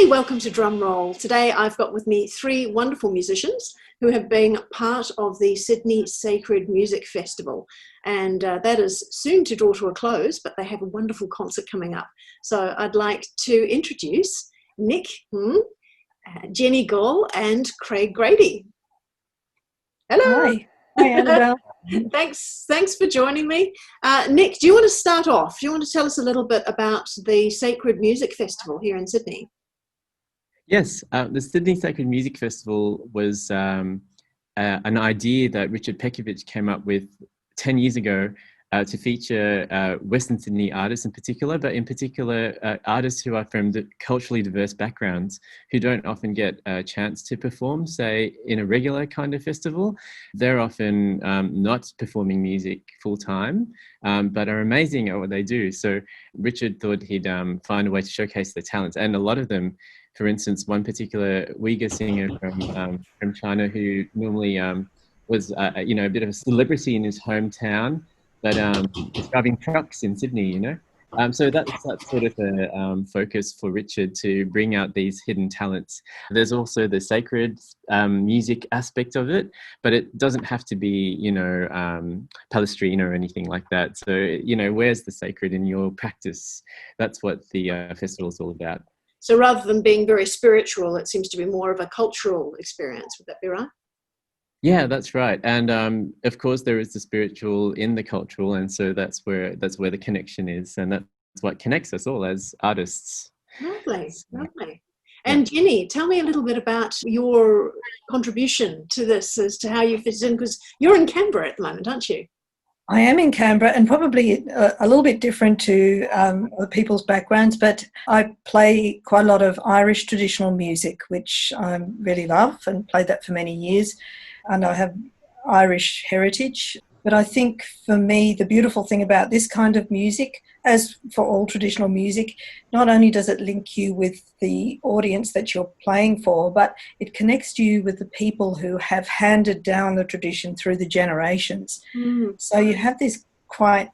welcome to DrummRoll. Today I've got with me three wonderful musicians who have been part of the Sydney Sacred Music Festival, and that is soon to draw to a close, but they have a wonderful concert coming up. So I'd like to introduce Nick, Jenny Gall and Kraig Grady. Hello. Hi Annabelle. Thanks for joining me. Nick, do you want to start off? Do you want to tell us a little bit about the Sacred Music Festival here in Sydney? Yes, the Sydney Sacred Music Festival was an idea that Richard Pekovich came up with 10 years ago to feature Western Sydney artists in particular, but in particular artists who are from culturally diverse backgrounds who don't often get a chance to perform, say, in a regular kind of festival. They're often not performing music full-time, but are amazing at what they do. So Richard thought he'd find a way to showcase their talents, and a lot of them. For instance, one particular Uyghur singer from China who normally was a bit of a celebrity in his hometown, but is driving trucks in Sydney. So that's sort of the focus for Richard, to bring out these hidden talents. There's also the sacred music aspect of it, but it doesn't have to be, Palestrina or anything like that. So, where's the sacred in your practice? That's what the festival is all about. So rather than being very spiritual, it seems to be more of a cultural experience. Would that be right? Yeah, that's right. And of course, there is the spiritual in the cultural, and so that's where the connection is, and that's what connects us all as artists. Lovely. And Jenny, tell me a little bit about your contribution to this, as to how you fit in, because you're in Canberra at the moment, aren't you? I am in Canberra, and probably a little bit different to other people's backgrounds, but I play quite a lot of Irish traditional music, which I really love, and played that for many years. And I have Irish heritage. But I think for me, the beautiful thing about this kind of music, as for all traditional music, not only does it link you with the audience that you're playing for, but it connects you with the people who have handed down the tradition through the generations. So you have this quite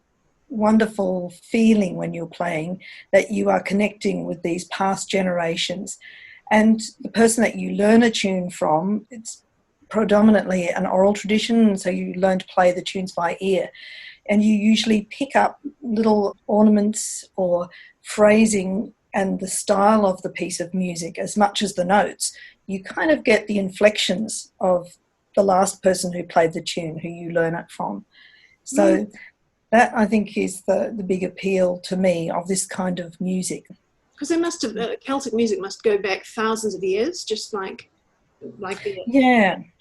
wonderful feeling when you're playing that you are connecting with these past generations. And the person that you learn a tune from, it's predominantly an oral tradition, so you learn to play the tunes by ear, and you usually pick up little ornaments or phrasing and the style of the piece of music as much as the notes. You kind of get the inflections of the last person who played the tune, who you learn it from. So that, I think, is the big appeal to me of this kind of music. Because they must have, Celtic music must go back thousands of years, just like the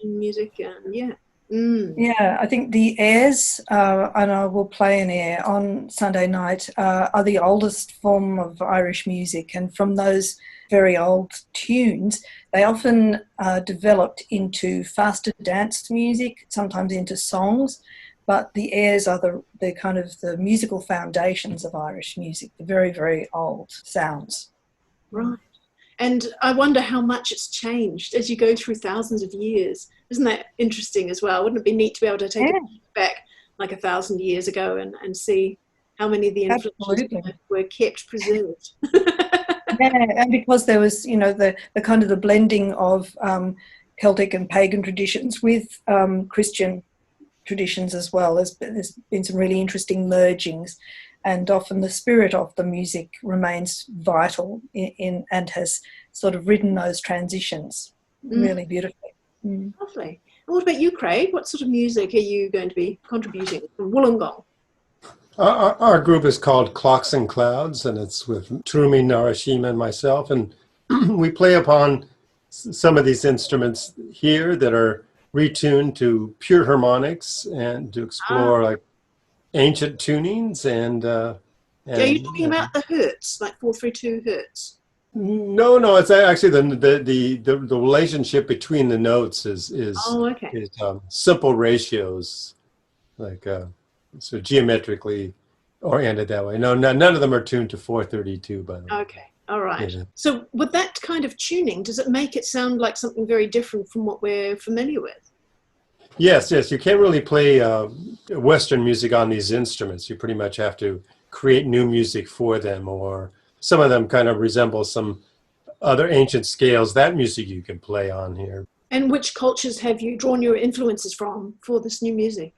music, Yeah, I think the airs, and I will play an air on Sunday night, are the oldest form of Irish music, and from those very old tunes, they often developed into faster dance music, sometimes into songs, but the airs are the kind of the musical foundations of Irish music, the very, very old sounds. Right. And I wonder how much it's changed as you go through thousands of years. Isn't that interesting as well? Wouldn't it be neat to be able to take it back like 1,000 years ago and see how many of the influences were kept preserved? Yeah, and because there was, the kind of the blending of Celtic and pagan traditions with Christian traditions as well. There's been some really interesting mergings, and often the spirit of the music remains vital in and has sort of ridden those transitions really beautifully. Lovely. And what about you, Kraig? What sort of music are you going to be contributing from Wollongong? Our group is called Clocks and Clouds, and it's with Trumi, Narashima, and myself, and we play upon some of these instruments here that are retuned to pure harmonics and to explore ancient tunings and are you talking about the hertz, like 432 hertz? No, it's actually the relationship between the notes is simple ratios, like so geometrically oriented that way. No, none of them are tuned to 432, by the way. Okay, all right. Yeah. So with that kind of tuning, does it make it sound like something very different from what we're familiar with? Yes. You can't really play Western music on these instruments. You pretty much have to create new music for them, or some of them kind of resemble some other ancient scales, that music you can play on here. And which cultures have you drawn your influences from for this new music?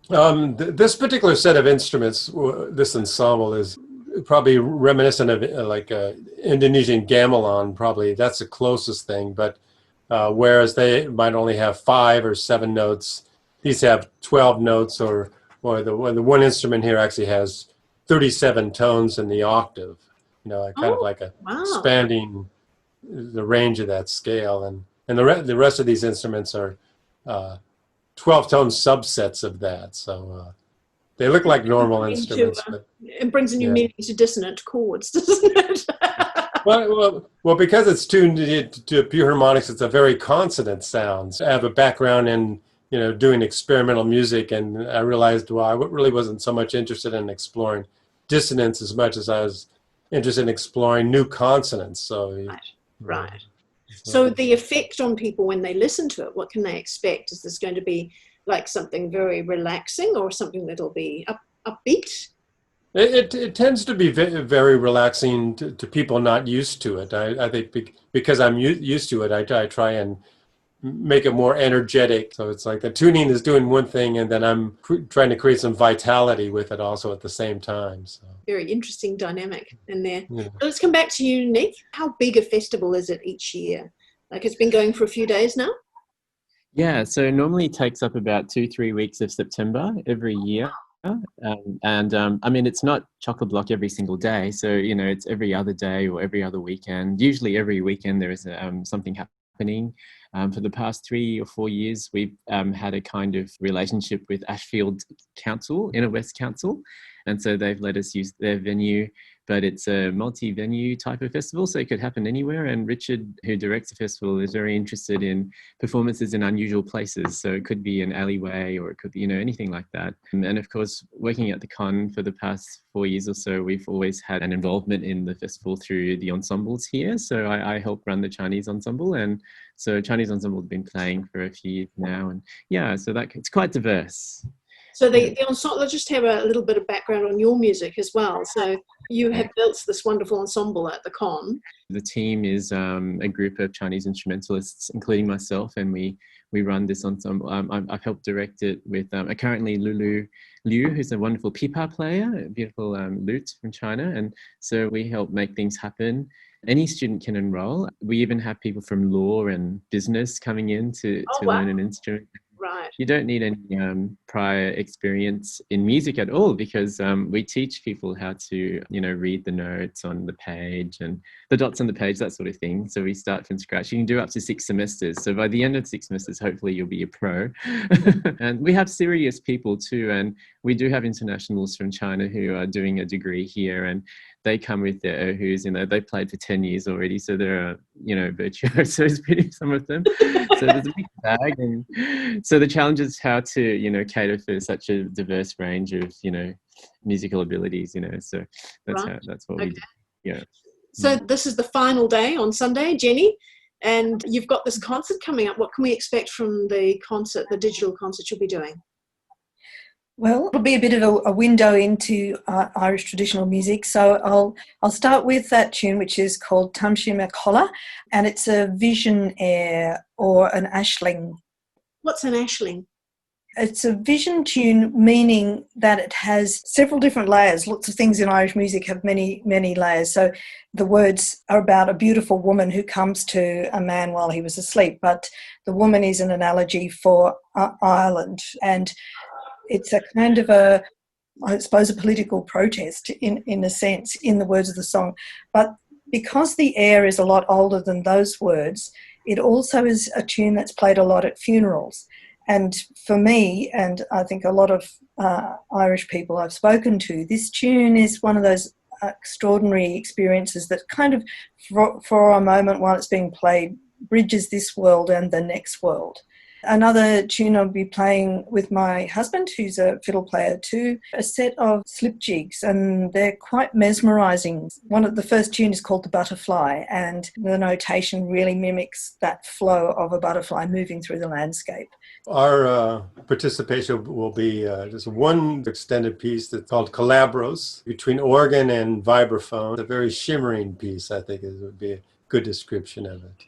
This particular set of instruments, this ensemble, is probably reminiscent of Indonesian gamelan. Probably that's the closest thing. But whereas they might only have 5 or 7 notes, these have 12 notes, or the one instrument here actually has 37 tones in the octave. Kind of like expanding the range of that scale, and the rest of these instruments are 12-tone subsets of that. So they look like normal instruments. But, it brings a new meaning to dissonant chords, doesn't it? well, because it's tuned to pure harmonics, it's a very consonant sound. I have a background in doing experimental music, and I realized, I really wasn't so much interested in exploring dissonance as much as I was interested in exploring new consonants. So right. So the effect on people when they listen to it, what can they expect? Is this going to be like something very relaxing, or something that'll be upbeat? It tends to be very relaxing to people not used to it. I think because I'm used to it, I try and make it more energetic. So it's like the tuning is doing one thing, and then I'm trying to create some vitality with it also at the same time. So very interesting dynamic in there. Yeah. So let's come back to you, Nick. How big a festival is it each year? Like, it's been going for a few days now? Yeah, so normally it takes up about 2-3 weeks of September every year. I mean, it's not chock-a-block every single day. So, it's every other day or every other weekend. Usually every weekend there is something happening. For the past 3 or 4 years, we've had a kind of relationship with Ashfield Council, Inner West Council. And so they've let us use their venue, but it's a multi-venue type of festival, so it could happen anywhere. And Richard, who directs the festival, is very interested in performances in unusual places. So it could be an alleyway, or it could be, anything like that. And of course, working at the con for the past 4 years or so, we've always had an involvement in the festival through the ensembles here. So I help run the Chinese ensemble, and so Chinese ensemble has been playing for a few years now. And yeah, so it's quite diverse. So the ensemble, let's just have a little bit of background on your music as well. So you have built this wonderful ensemble at the con. The team is a group of Chinese instrumentalists, including myself, and we run this ensemble. I've helped direct it with currently Lulu Liu, who's a wonderful pipa player, a beautiful lute from China. And so we help make things happen. Any student can enroll. We even have people from law and business coming in to learn an instrument. Right. You don't need any prior experience in music at all, because we teach people how to, read the notes on the page and the dots on the page, that sort of thing. So we start from scratch. You can do up to 6 semesters. So by the end of 6 semesters, hopefully you'll be a pro. And we have serious people too. And we do have internationals from China who are doing a degree here, and they come with their ohus, they played for 10 years already, so they're, virtuosos, some of them. So there's a big bag, and so the challenge is how to, cater for such a diverse range of, musical abilities, so that's what we do. Yeah. So this is the final day on Sunday, Jenny, and you've got this concert coming up. What can we expect from the concert, the digital concert you'll be doing? Well, it'll be a bit of a window into Irish traditional music. So I'll start with that tune, which is called Tamsin Macolla, and it's a vision air or an ashling. What's an ashling? It's a vision tune, meaning that it has several different layers. Lots of things in Irish music have many, many layers. So the words are about a beautiful woman who comes to a man while he was asleep, but the woman is an analogy for Ireland, and it's a kind of I suppose, a political protest in a sense, in the words of the song. But because the air is a lot older than those words, it also is a tune that's played a lot at funerals. And for me, and I think a lot of Irish people I've spoken to, this tune is one of those extraordinary experiences that kind of, for a moment while it's being played, bridges this world and the next world. Another tune I'll be playing with my husband, who's a fiddle player too, a set of slip jigs, and they're quite mesmerising. The first tune is called The Butterfly, and the notation really mimics that flow of a butterfly moving through the landscape. Our participation will be just one extended piece that's called Calabros, between organ and vibraphone. A very shimmering piece, I think, would be a good description of it.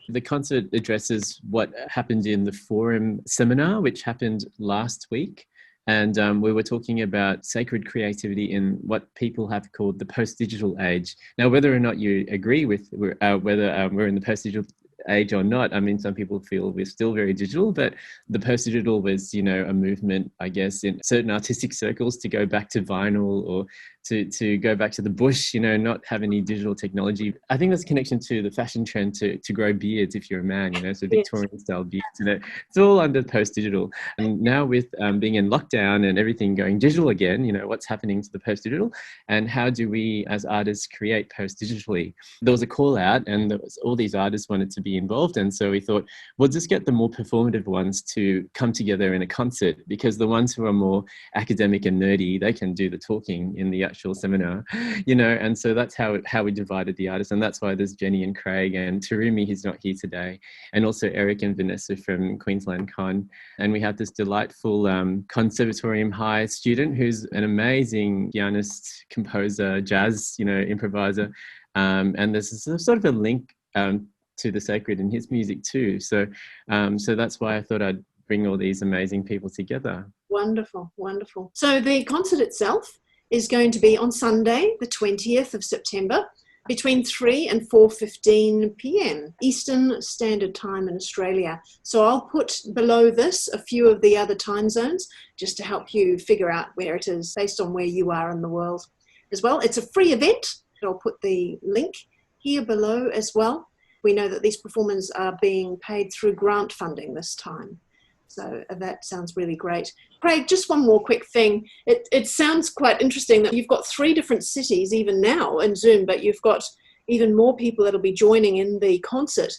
The concert addresses what happened in the Forum seminar, which happened last week. And we were talking about sacred creativity in what people have called the post-digital age. Now, whether or not you agree with whether we're in the post-digital age or not, I mean, some people feel we're still very digital, but the post-digital was, a movement, I guess, in certain artistic circles to go back to vinyl or to go back to the bush, not have any digital technology. I think there's a connection to the fashion trend to grow beards if you're a man, so Victorian style beards, it's all under post-digital. And now with being in lockdown and everything going digital again, what's happening to the post-digital and how do we as artists create post-digitally? There was a call out and all these artists wanted to be involved. And so we thought, we'll just get the more performative ones to come together in a concert, because the ones who are more academic and nerdy, they can do the talking in the actual seminar, and so that's how we divided the artists. And that's why there's Jenny and Craig and Tarumi, who's not here today, and also Eric and Vanessa from Queensland Con. And we have this delightful Conservatorium High student who's an amazing pianist, composer, jazz, improviser. And there's sort of a link to the sacred in his music too. So that's why I thought I'd bring all these amazing people together. Wonderful, wonderful. So the concert itself is going to be on Sunday, the 20th of September, between 3 and 4:15 p.m. Eastern Standard Time in Australia. So I'll put below this a few of the other time zones just to help you figure out where it is based on where you are in the world as well. It's a free event. I'll put the link here below as well. We know that these performances are being paid through grant funding this time. So that sounds really great. Craig, just one more quick thing. It sounds quite interesting that you've got 3 different cities even now in Zoom, but you've got even more people that'll be joining in the concert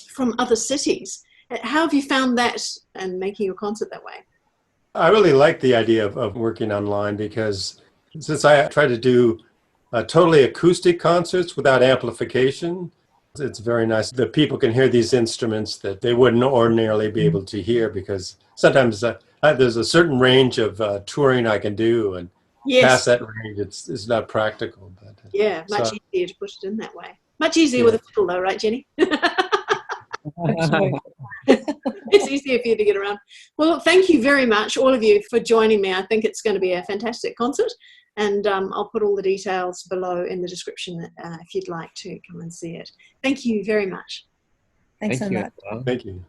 from other cities. How have you found that and making your concert that way? I really like the idea of working online, because since I try to do totally acoustic concerts without amplification, it's very nice that people can hear these instruments that they wouldn't ordinarily be able to hear, because sometimes there's a certain range of touring I can do, and past that range it's not practical. But much easier to put it in that way. Much easier with a fiddle though, right, Jenny? It's easier for you to get around. Well, look, thank you very much, all of you, for joining me. I think it's going to be a fantastic concert. And I'll put all the details below in the description if you'd like to come and see it. Thank you very much. Thanks so much. Thank you.